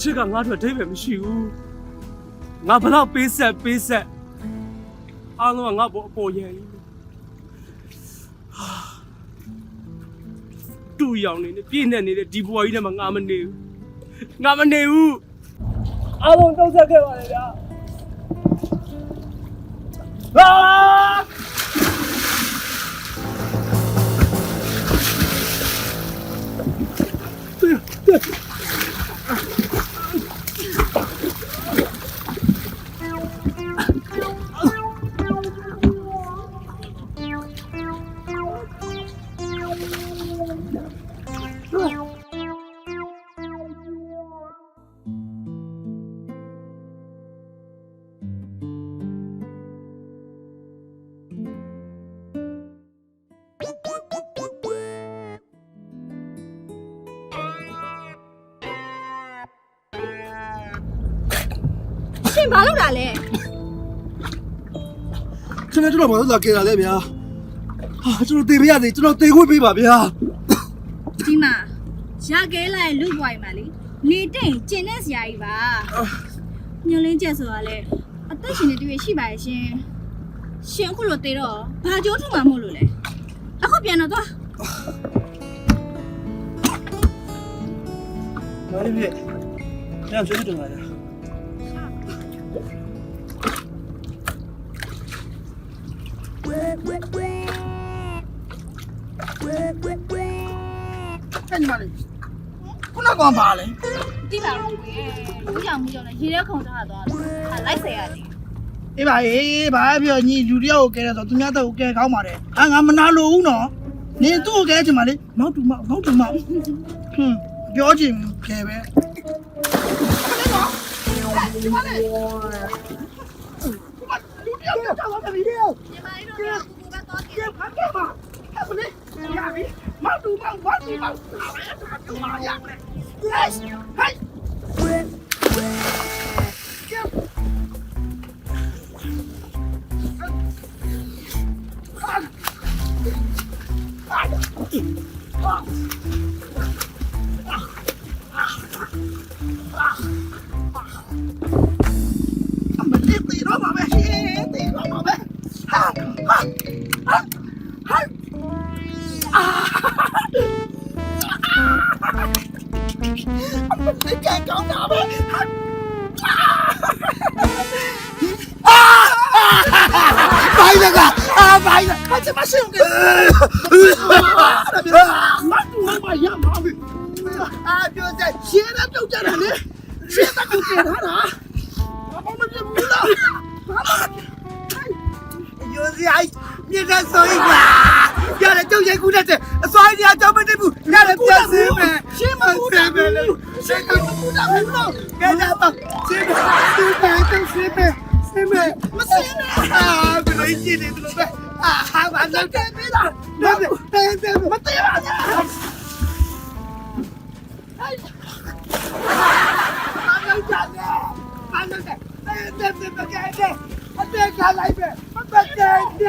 ချစ်ကငါ့အတွက်အဓိပ္ပာယ်မရှိဘူးငါဘလောက်ပေးဆက်အားလုံးကငါ့ဘောအပေါ်ရန်ကြီးတူရောင်နေပြည့်နေနေတဲ့ဒီဘွားကြီးထဲမှာငါမနေဘူးအားလုံးတောက်ဆက်ခဲ့ပါလေဗျာရှင်ဘာလုပ်တာလဲကျွန်တော်ဘာလို့လာကြတာလဲဗျာဟာကျွန်တော်တေးမရသေးကျွန်တော်တေးခွင့်ပေးပါဗျာဒီမှာရခဲလိုက်လူ့ဘွားကြီးမှာလေနေတိတ်ကျင်တဲ့ဆရာကြီးပါညွန်လင်းချက်ဆိုတာလေအသက်ရှင်နေတူရရှိပါရဲ့ရှင်အခုလိုတေးတော့ဘာကြိုးထုမှမို့လို့လဲအခုပြန်တော့သွားမာရီပြေညဆွေးကြတယ်အဲ့မလေးခုနကဘာလဲတိလာတော့ကိုရဲ့လူကြောင်မှုကြောင့်လည်းရေထဲခုန်ထားသွားတယ်လိုက်ဆက်ရတယ်အေးပါအေးဘာပြောညီလူတယောက်ကိုကဲတယ်ဆိုသူများတော့ကဲကောင်းပါတယ်ငါမနာလို့ဘူးနော်နေသူ့ကိုကဲချင်ပါလေမောက်တူမောက်ပြောချင်ကဲပဲဒီမှာလေလူတယောက်ကြောက်တာပြီလေဒီမှာတော့ကိုကတော့ကဲဖတ်ခဲ့ပါအဲ့မလေးရပြီမောက်တူမောက်ဘာတူမောက်မာရမယ် Yes hey这把手给妈肚妈呀妈的啊就在现在就在那里现在就给他了我们这不知道就是哎你看所以吧要来就先顾着这所以你要专门这步要来表示呗先顾着呗先顾着给他吧先呗没事啊不能信你怎么办啊，反正这没了，没对吧？哎，反正这，别干来呗，别干的，